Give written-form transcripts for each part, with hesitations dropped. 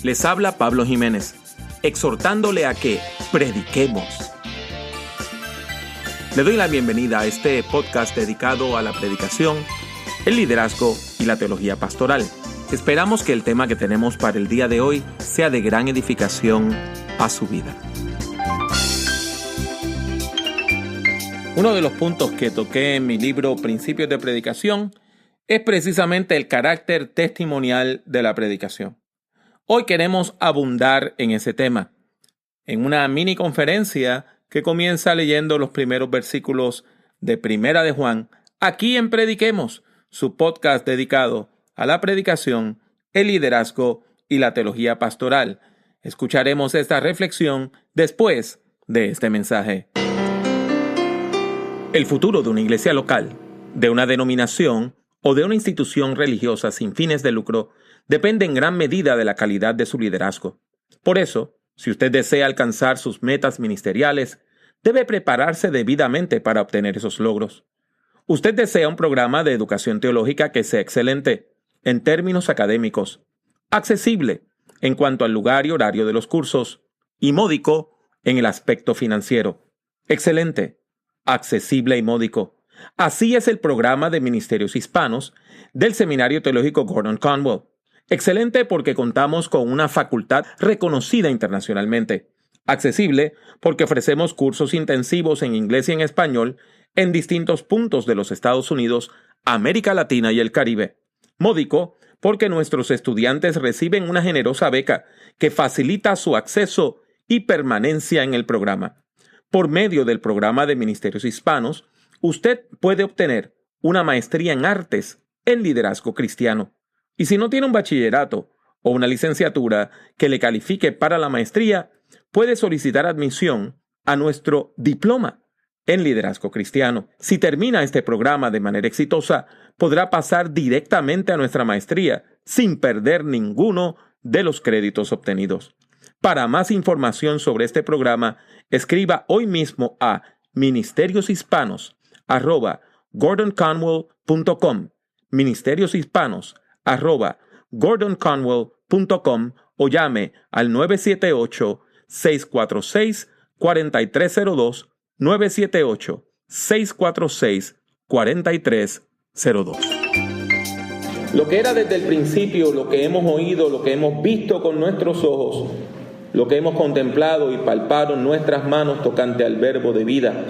Les habla Pablo Jiménez, exhortándole a que prediquemos. Le doy la bienvenida a este podcast dedicado a la predicación, el liderazgo y la teología pastoral. Esperamos que el tema que tenemos para el día de hoy sea de gran edificación a su vida. Uno de los puntos que toqué en mi libro Principios de Predicación es precisamente el carácter testimonial de la predicación. Hoy queremos abundar en ese tema, en una mini conferencia que comienza leyendo los primeros versículos de Primera de Juan, aquí en Prediquemos, su podcast dedicado a la predicación, el liderazgo y la teología pastoral. Escucharemos esta reflexión después de este mensaje. El futuro de una iglesia local, de una denominación o de una institución religiosa sin fines de lucro depende en gran medida de la calidad de su liderazgo. Por eso, si usted desea alcanzar sus metas ministeriales, debe prepararse debidamente para obtener esos logros. Usted desea un programa de educación teológica que sea excelente en términos académicos, accesible en cuanto al lugar y horario de los cursos y módico en el aspecto financiero. Excelente, accesible y módico. Así es el programa de ministerios hispanos del Seminario Teológico Gordon Conwell. Excelente porque contamos con una facultad reconocida internacionalmente. Accesible porque ofrecemos cursos intensivos en inglés y en español en distintos puntos de los Estados Unidos, América Latina y el Caribe. Módico porque nuestros estudiantes reciben una generosa beca que facilita su acceso y permanencia en el programa. Por medio del programa de ministerios hispanos, usted puede obtener una maestría en artes en liderazgo cristiano. Y si no tiene un bachillerato o una licenciatura que le califique para la maestría, puede solicitar admisión a nuestro diploma en liderazgo cristiano. Si termina este programa de manera exitosa, podrá pasar directamente a nuestra maestría sin perder ninguno de los créditos obtenidos. Para más información sobre este programa, escriba hoy mismo a ministerioshispanos@gordonconwell.com, ministerioshispanos@gordonconwell.com o llame al 978-646-4302, 978-646-4302. Lo que era desde el principio, lo que hemos oído, lo que hemos visto con nuestros ojos, lo que hemos contemplado y palpado en nuestras manos tocante al verbo de vida.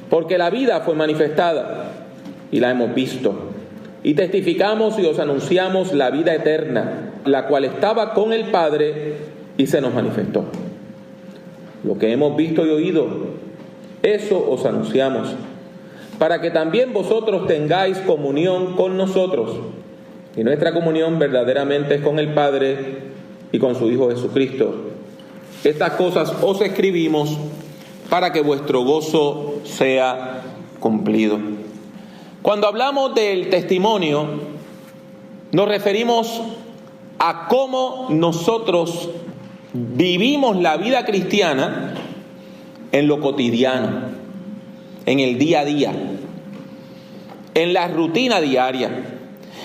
Porque la vida fue manifestada y la hemos visto. Y testificamos y os anunciamos la vida eterna, la cual estaba con el Padre y se nos manifestó. Lo que hemos visto y oído, eso os anunciamos, para que también vosotros tengáis comunión con nosotros. Y nuestra comunión verdaderamente es con el Padre y con su Hijo Jesucristo. Estas cosas os escribimos para que vuestro gozo sea cumplido. Cuando hablamos del testimonio, nos referimos a cómo nosotros vivimos la vida cristiana en lo cotidiano, en el día a día, en la rutina diaria.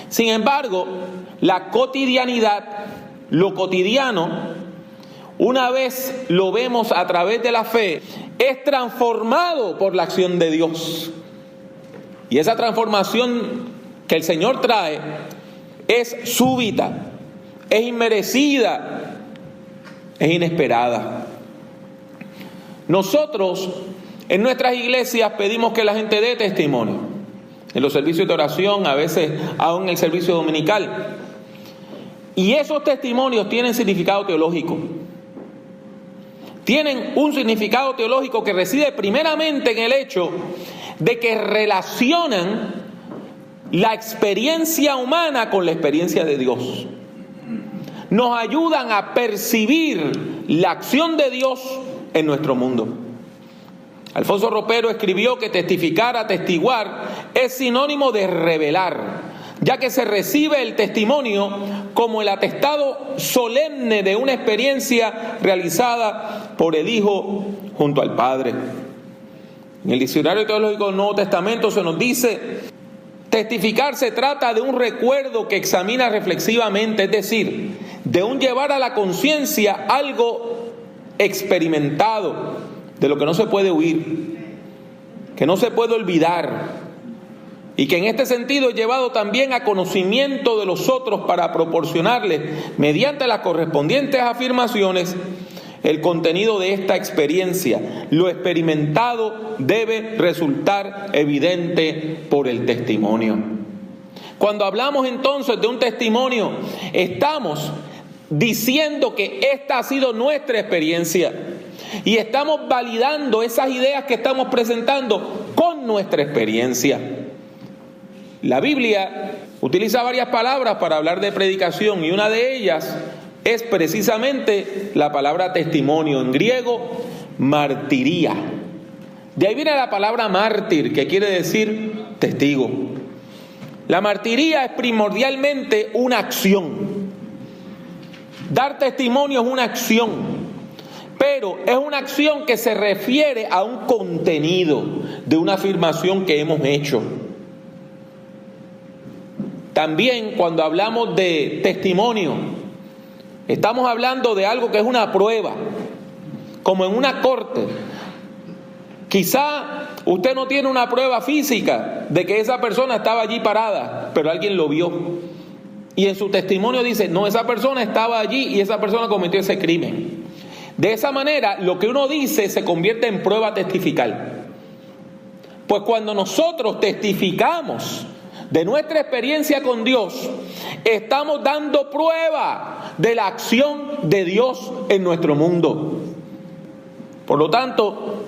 Sin embargo, la cotidianidad, lo cotidiano, una vez lo vemos a través de la fe, es transformado por la acción de Dios. Y esa transformación que el Señor trae es súbita, es inmerecida, es inesperada. Nosotros en nuestras iglesias pedimos que la gente dé testimonio. En los servicios de oración, a veces aún en el servicio dominical. Y esos testimonios tienen significado teológico. Tienen un significado teológico que reside primeramente en el hecho de que relacionan la experiencia humana con la experiencia de Dios. Nos ayudan a percibir la acción de Dios en nuestro mundo. Alfonso Ropero escribió que testificar, atestiguar, es sinónimo de revelar, ya que se recibe el testimonio como el atestado solemne de una experiencia realizada por el Hijo junto al Padre. En el Diccionario Teológico del Nuevo Testamento se nos dice: testificar se trata de un recuerdo que examina reflexivamente, es decir, de un llevar a la conciencia algo experimentado, de lo que no se puede huir, que no se puede olvidar, y que en este sentido es llevado también a conocimiento de los otros para proporcionarles, mediante las correspondientes afirmaciones, el contenido de esta experiencia. Lo experimentado debe resultar evidente por el testimonio. Cuando hablamos entonces de un testimonio, estamos diciendo que esta ha sido nuestra experiencia y estamos validando esas ideas que estamos presentando con nuestra experiencia. La Biblia utiliza varias palabras para hablar de predicación y una de ellas es precisamente la palabra testimonio, en griego martiría. De ahí viene la palabra mártir, que quiere decir testigo. La martiría es primordialmente una acción. Dar testimonio es una acción, pero es una acción que se refiere a un contenido de una afirmación que hemos hecho. También cuando hablamos de testimonio, estamos hablando de algo que es una prueba, como en una corte. Quizá usted no tiene una prueba física de que esa persona estaba allí parada, pero alguien lo vio. Y en su testimonio dice, no, esa persona estaba allí y esa persona cometió ese crimen. De esa manera, lo que uno dice se convierte en prueba testifical. Pues cuando nosotros testificamos de nuestra experiencia con Dios, estamos dando prueba de la acción de Dios en nuestro mundo. Por lo tanto,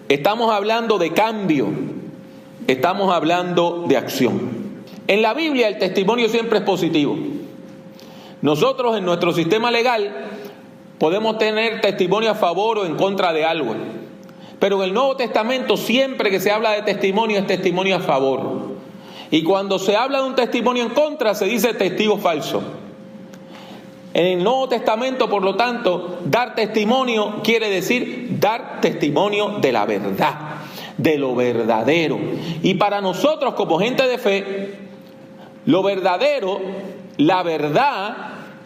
estamos hablando de cambio, estamos hablando de acción. En la Biblia el testimonio siempre es positivo. Nosotros en nuestro sistema legal podemos tener testimonio a favor o en contra de algo, pero en el Nuevo Testamento siempre que se habla de testimonio es testimonio a favor. Y cuando se habla de un testimonio en contra, se dice testigo falso. En el Nuevo Testamento, por lo tanto, dar testimonio quiere decir dar testimonio de la verdad, de lo verdadero. Y para nosotros, como gente de fe, lo verdadero, la verdad,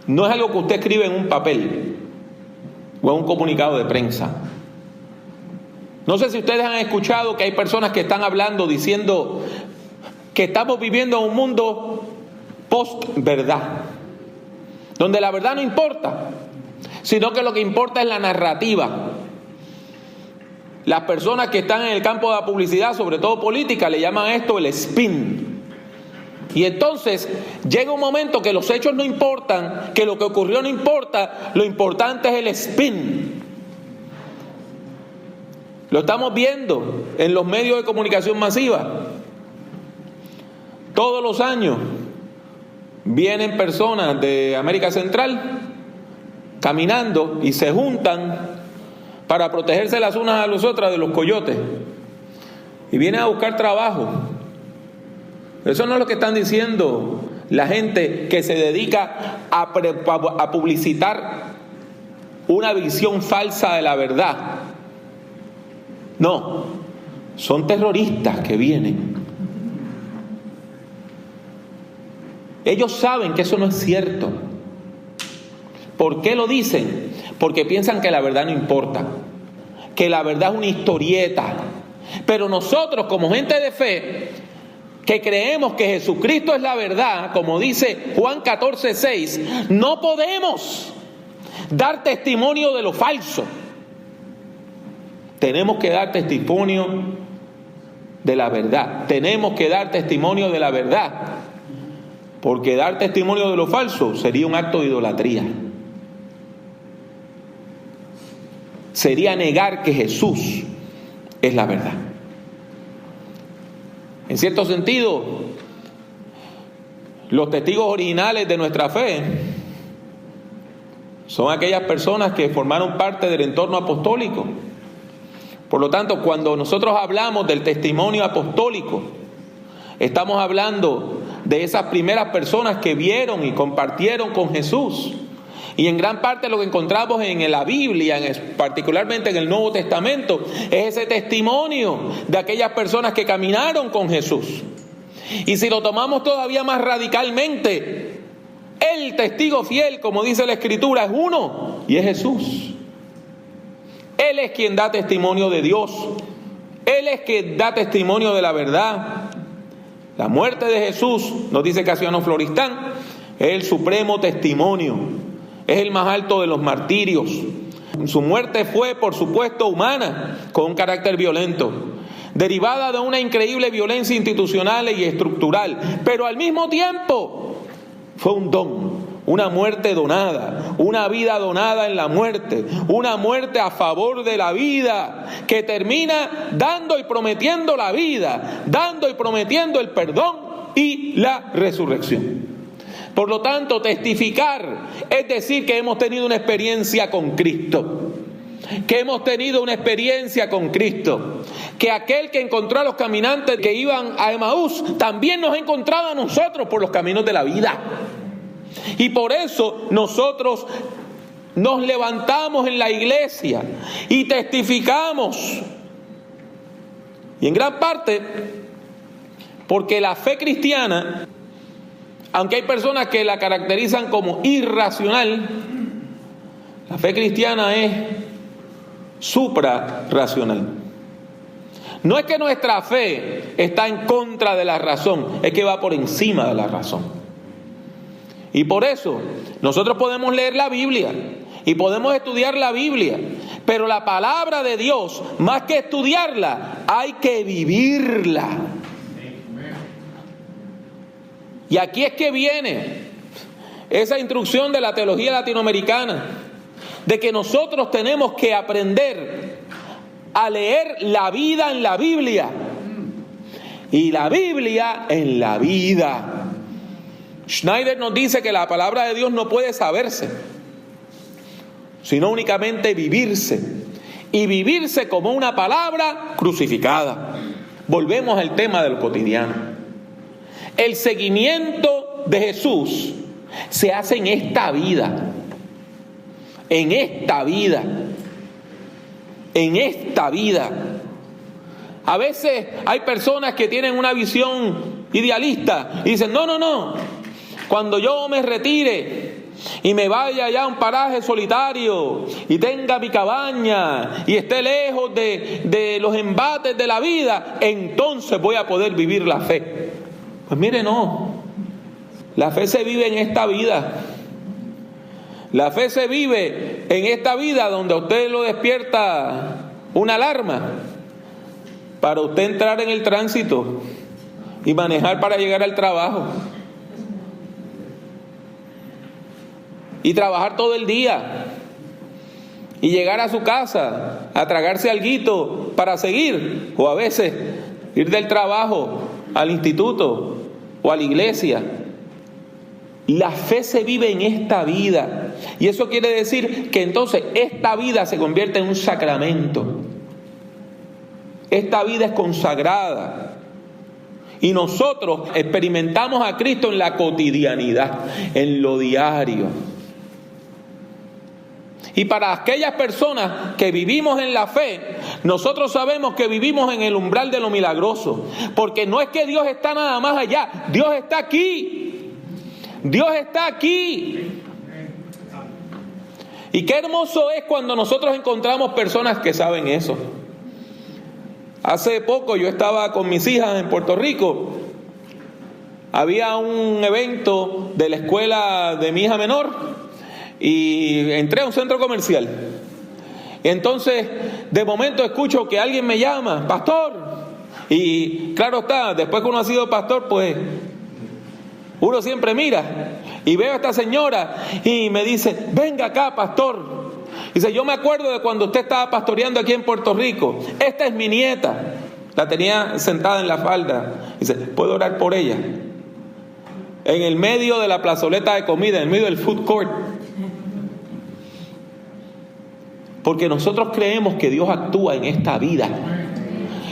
no es algo que usted escribe en un papel o en un comunicado de prensa. No sé si ustedes han escuchado que hay personas que están hablando, diciendo que estamos viviendo en un mundo post-verdad, donde la verdad no importa, sino que lo que importa es la narrativa. Las personas que están en el campo de la publicidad, sobre todo política, le llaman a esto el spin. Y entonces llega un momento que los hechos no importan, que lo que ocurrió no importa, lo importante es el spin. Lo estamos viendo en los medios de comunicación masiva. Todos los años vienen personas de América Central caminando y se juntan para protegerse las unas a las otras de los coyotes y vienen a buscar trabajo. Eso no es lo que están diciendo la gente que se dedica a publicitar una visión falsa de la verdad. No, son terroristas que vienen. Ellos saben que eso no es cierto. ¿Por qué lo dicen? Porque piensan que la verdad no importa, que la verdad es una historieta. Pero nosotros, como gente de fe, que creemos que Jesucristo es la verdad, como dice Juan 14:6, no podemos dar testimonio de lo falso. Tenemos que dar testimonio de la verdad. Tenemos que dar testimonio de la verdad. Porque dar testimonio de lo falso sería un acto de idolatría. Sería negar que Jesús es la verdad. En cierto sentido, los testigos originales de nuestra fe son aquellas personas que formaron parte del entorno apostólico. Por lo tanto, cuando nosotros hablamos del testimonio apostólico, estamos hablando de esas primeras personas que vieron y compartieron con Jesús. Y en gran parte lo que encontramos en la Biblia, particularmente en el Nuevo Testamento, es ese testimonio de aquellas personas que caminaron con Jesús. Y si lo tomamos todavía más radicalmente, El testigo fiel, como dice la Escritura, es uno, y es Jesús. Él es quien da testimonio de Dios. Él es quien da testimonio de la verdad. La muerte de Jesús, nos dice Casiano Floristán, es el supremo testimonio. Es el más alto de los martirios. Su muerte fue, por supuesto, humana, con un carácter violento, derivada de una increíble violencia institucional y estructural, pero al mismo tiempo fue un don, una muerte donada, una vida donada en la muerte, una muerte a favor de la vida, que termina dando y prometiendo la vida, dando y prometiendo el perdón y la resurrección. Por lo tanto, testificar es decir que hemos tenido una experiencia con Cristo. Que hemos tenido una experiencia con Cristo. Que aquel que encontró a los caminantes que iban a Emaús también nos ha encontrado a nosotros por los caminos de la vida. Y por eso nosotros nos levantamos en la iglesia y testificamos. Y en gran parte porque la fe cristiana, aunque hay personas que la caracterizan como irracional, la fe cristiana es suprarracional. No es que nuestra fe está en contra de la razón, es que va por encima de la razón. Y por eso nosotros podemos leer la Biblia y podemos estudiar la Biblia, pero la palabra de Dios, más que estudiarla, hay que vivirla. Y aquí es que viene esa instrucción de la teología latinoamericana, de que nosotros tenemos que aprender a leer la vida en la Biblia y la Biblia en la vida. Schneider nos dice que la palabra de Dios no puede saberse, sino únicamente vivirse, y vivirse como una palabra crucificada. Volvemos al tema del cotidiano. El seguimiento de Jesús se hace en esta vida. En esta vida. En esta vida. A veces hay personas que tienen una visión idealista y dicen, no. Cuando yo me retire y me vaya allá a un paraje solitario y tenga mi cabaña y esté lejos de los embates de la vida, entonces voy a poder vivir la fe. Pues mire, no. La fe se vive en esta vida. La fe se vive en esta vida donde a usted lo despierta una alarma para usted entrar en el tránsito y manejar para llegar al trabajo. Y trabajar todo el día. Y llegar a su casa a tragarse alguito para seguir. O a veces ir del trabajo al instituto o a la iglesia. La fe se vive en esta vida. Y eso quiere decir que entonces esta vida se convierte en un sacramento. Esta vida es consagrada. Y nosotros experimentamos a Cristo en la cotidianidad, en lo diario. Y para aquellas personas que vivimos en la fe, nosotros sabemos que vivimos en el umbral de lo milagroso. Porque no es que Dios está nada más allá, Dios está aquí. Dios está aquí. Y qué hermoso es cuando nosotros encontramos personas que saben eso. Hace poco yo estaba con mis hijas en Puerto Rico. Había un evento de la escuela de mi hija menor y entré a un centro comercial. Entonces, de momento escucho que alguien me llama, pastor. Y claro está, después que uno ha sido pastor, pues uno siempre mira. Y veo a esta señora y me dice, venga acá, pastor. Dice, yo me acuerdo de cuando usted estaba pastoreando aquí en Puerto Rico. Esta es mi nieta. La tenía sentada en la falda. Dice, ¿puedo orar por ella? En el medio de la plazoleta de comida, en el medio del food court. Porque nosotros creemos que Dios actúa en esta vida.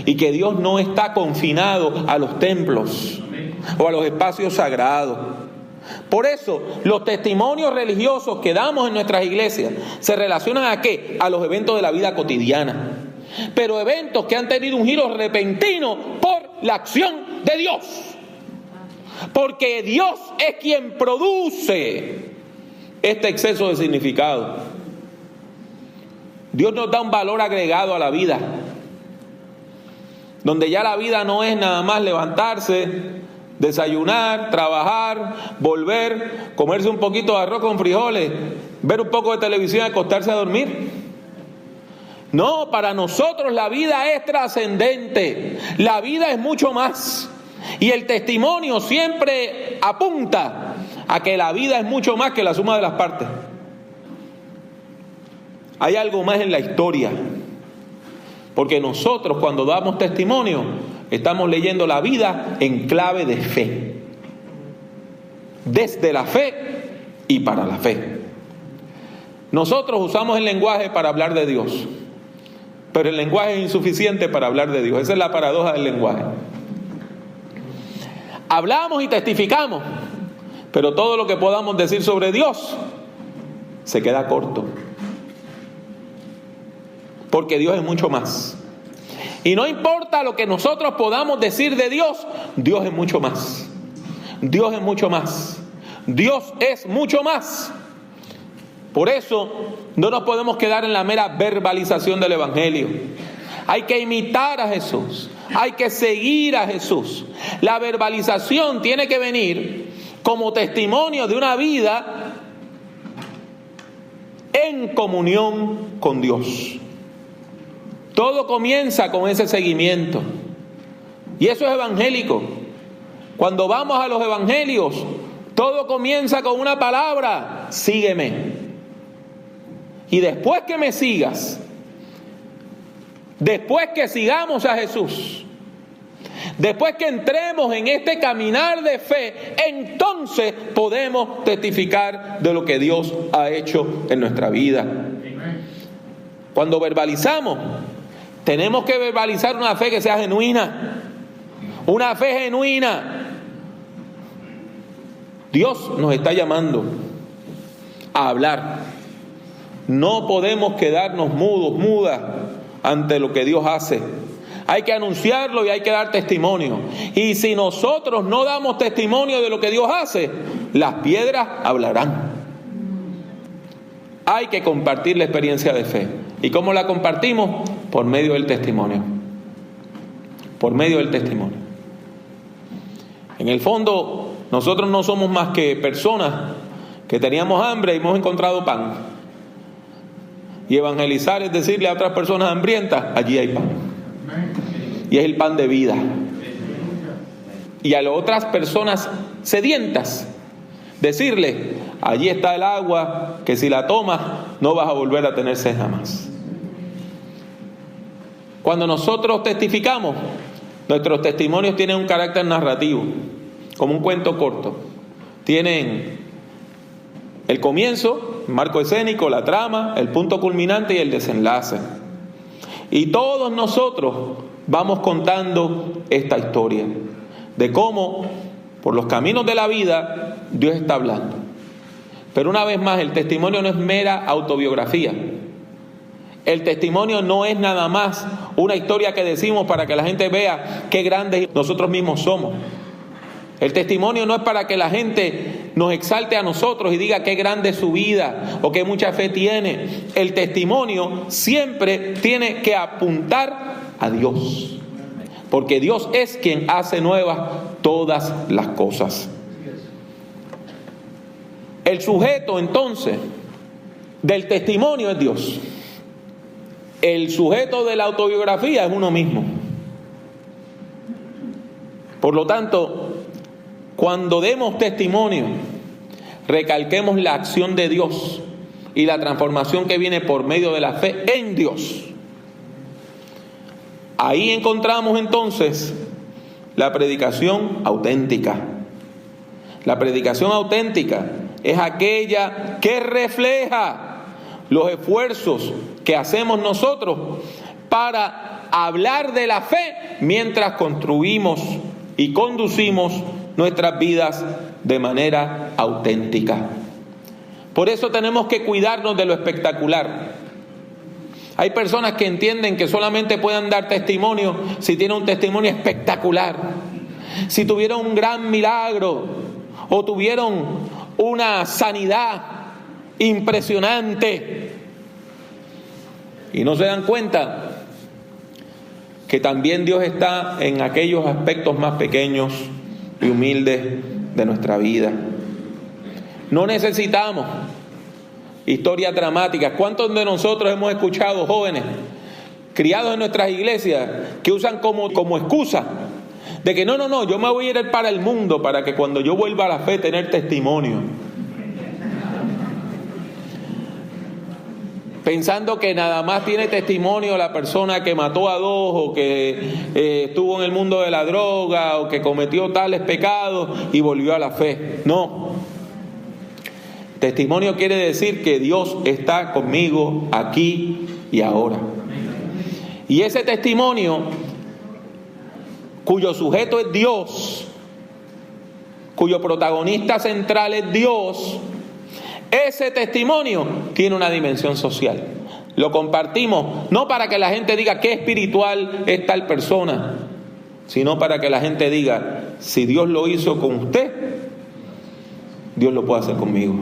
Y que Dios no está confinado a los templos o a los espacios sagrados. Por eso, los testimonios religiosos que damos en nuestras iglesias se relacionan ¿a qué? A los eventos de la vida cotidiana. Pero eventos que han tenido un giro repentino por la acción de Dios. porque Dios es quien produce este exceso de significado. Dios nos da un valor agregado a la vida, donde ya la vida no es nada más levantarse, desayunar, trabajar, volver, comerse un poquito de arroz con frijoles, ver un poco de televisión y acostarse a dormir. No, para nosotros la vida es trascendente, la vida es mucho más. Y el testimonio siempre apunta a que la vida es mucho más que la suma de las partes. Hay algo más en la historia, porque nosotros cuando damos testimonio estamos leyendo la vida en clave de fe, desde la fe y para la fe. Nosotros usamos el lenguaje para hablar de Dios, pero el lenguaje es insuficiente para hablar de Dios. Esa es la paradoja del lenguaje. Hablamos y testificamos, pero todo lo que podamos decir sobre Dios se queda corto, porque Dios es mucho más. Y no importa lo que nosotros podamos decir de Dios, Dios es mucho más. Dios es mucho más. Dios es mucho más. Por eso no nos podemos quedar en la mera verbalización del Evangelio. Hay que imitar a Jesús. Hay que seguir a Jesús. La verbalización tiene que venir como testimonio de una vida en comunión con Dios. Todo comienza con ese seguimiento. Y eso es evangélico. Cuando vamos a los evangelios, todo comienza con una palabra: sígueme. Y después que me sigas, después que sigamos a Jesús, después que entremos en este caminar de fe, entonces podemos testificar de lo que Dios ha hecho en nuestra vida. Cuando verbalizamos, tenemos que verbalizar una fe que sea genuina. Una fe genuina. Dios nos está llamando a hablar. No podemos quedarnos mudos, mudas ante lo que Dios hace. Hay que anunciarlo y hay que dar testimonio. Y si nosotros no damos testimonio de lo que Dios hace, las piedras hablarán. Hay que compartir la experiencia de fe. ¿Y cómo la compartimos? Por medio del testimonio. Por medio del testimonio. En el fondo, nosotros no somos más que personas que teníamos hambre y hemos encontrado pan. Y evangelizar es decirle a otras personas hambrientas: allí hay pan. Y es el pan de vida. Y a las otras personas sedientas, decirle: allí está el agua, que si la tomas no vas a volver a tener sed jamás. Cuando nosotros testificamos, nuestros testimonios tienen un carácter narrativo, como un cuento corto. Tienen el comienzo, el marco escénico, la trama, el punto culminante y el desenlace. Y todos nosotros vamos contando esta historia de cómo por los caminos de la vida Dios está hablando. Pero una vez más, el testimonio no es mera autobiografía. El testimonio no es nada más una historia que decimos para que la gente vea qué grandes nosotros mismos somos. El testimonio no es para que la gente nos exalte a nosotros y diga qué grande es su vida o qué mucha fe tiene. El testimonio siempre tiene que apuntar a Dios, porque Dios es quien hace nuevas todas las cosas. El sujeto entonces del testimonio es Dios. El sujeto de la autobiografía es uno mismo. Por lo tanto, cuando demos testimonio, recalquemos la acción de Dios y la transformación que viene por medio de la fe en Dios. Ahí encontramos entonces la predicación auténtica. La predicación auténtica es aquella que refleja los esfuerzos que hacemos nosotros para hablar de la fe mientras construimos y conducimos nuestras vidas de manera auténtica. Por eso tenemos que cuidarnos de lo espectacular. Hay personas que entienden que solamente pueden dar testimonio si tienen un testimonio espectacular. si tuvieron un gran milagro o tuvieron una sanidad impresionante y no se dan cuenta que también Dios está en aquellos aspectos más pequeños y humildes de nuestra vida. No necesitamos historias dramáticas. ¿Cuántos de nosotros hemos escuchado jóvenes criados en nuestras iglesias que usan como excusa de que no, yo me voy a ir para el mundo para que cuando yo vuelva a la fe tener testimonio? Pensando que nada más tiene testimonio la persona que mató a dos o que estuvo en el mundo de la droga o que cometió tales pecados y volvió a la fe. No. Testimonio quiere decir que Dios está conmigo aquí y ahora. Y ese testimonio, cuyo sujeto es Dios, cuyo protagonista central es Dios, ese testimonio tiene una dimensión social. Lo compartimos no para que la gente diga qué espiritual es tal persona, sino para que la gente diga, si Dios lo hizo con usted, Dios lo puede hacer conmigo.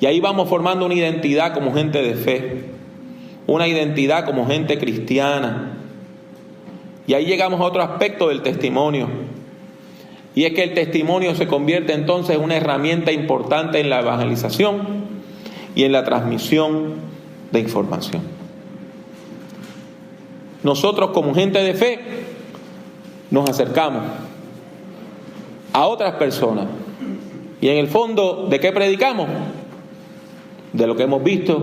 Y ahí vamos formando una identidad como gente de fe, una identidad como gente cristiana. Y ahí llegamos a otro aspecto del testimonio. Y es que el testimonio se convierte entonces en una herramienta importante en la evangelización y en la transmisión de información. Nosotros como gente de fe nos acercamos a otras personas. Y en el fondo, ¿de qué predicamos? De lo que hemos visto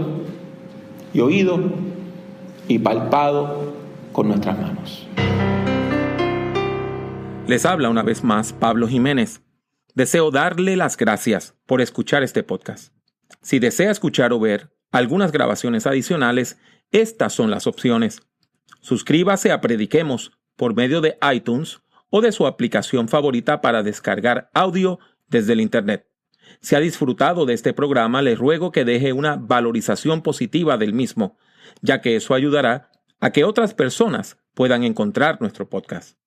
y oído y palpado con nuestras manos. Les habla una vez más Pablo Jiménez. Deseo darle las gracias por escuchar este podcast. Si desea escuchar o ver algunas grabaciones adicionales, estas son las opciones. Suscríbase a Prediquemos por medio de iTunes o de su aplicación favorita para descargar audio desde el Internet. Si ha disfrutado de este programa, le ruego que deje una valorización positiva del mismo, ya que eso ayudará a que otras personas puedan encontrar nuestro podcast.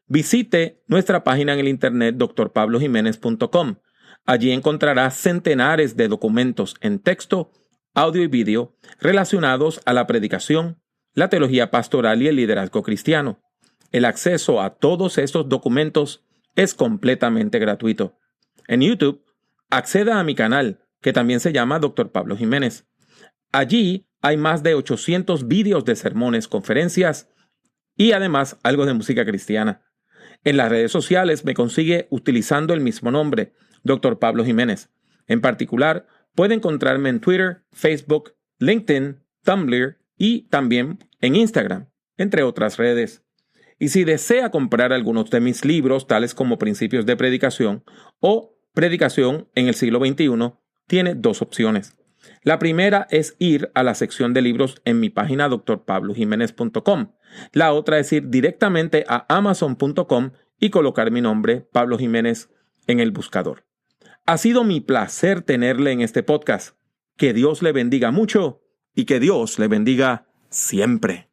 Visite nuestra página en el internet drpablojimenez.com. Allí encontrará centenares de documentos en texto, audio y vídeo relacionados a la predicación, la teología pastoral y el liderazgo cristiano. El acceso a todos estos documentos es completamente gratuito. En YouTube, acceda a mi canal, que también se llama Dr. Pablo Jiménez. Allí hay más de 800 vídeos de sermones, conferencias y además algo de música cristiana. En las redes sociales me consigue utilizando el mismo nombre, Dr. Pablo Jiménez. En particular, puede encontrarme en Twitter, Facebook, LinkedIn, Tumblr y también en Instagram, entre otras redes. Y si desea comprar algunos de mis libros, tales como Principios de Predicación o Predicación en el siglo XXI, tiene dos opciones. La primera es ir a la sección de libros en mi página drpablojimenez.com. La otra es ir directamente a amazon.com y colocar mi nombre, Pablo Jiménez, en el buscador. Ha sido mi placer tenerle en este podcast. Que Dios le bendiga mucho y que Dios le bendiga siempre.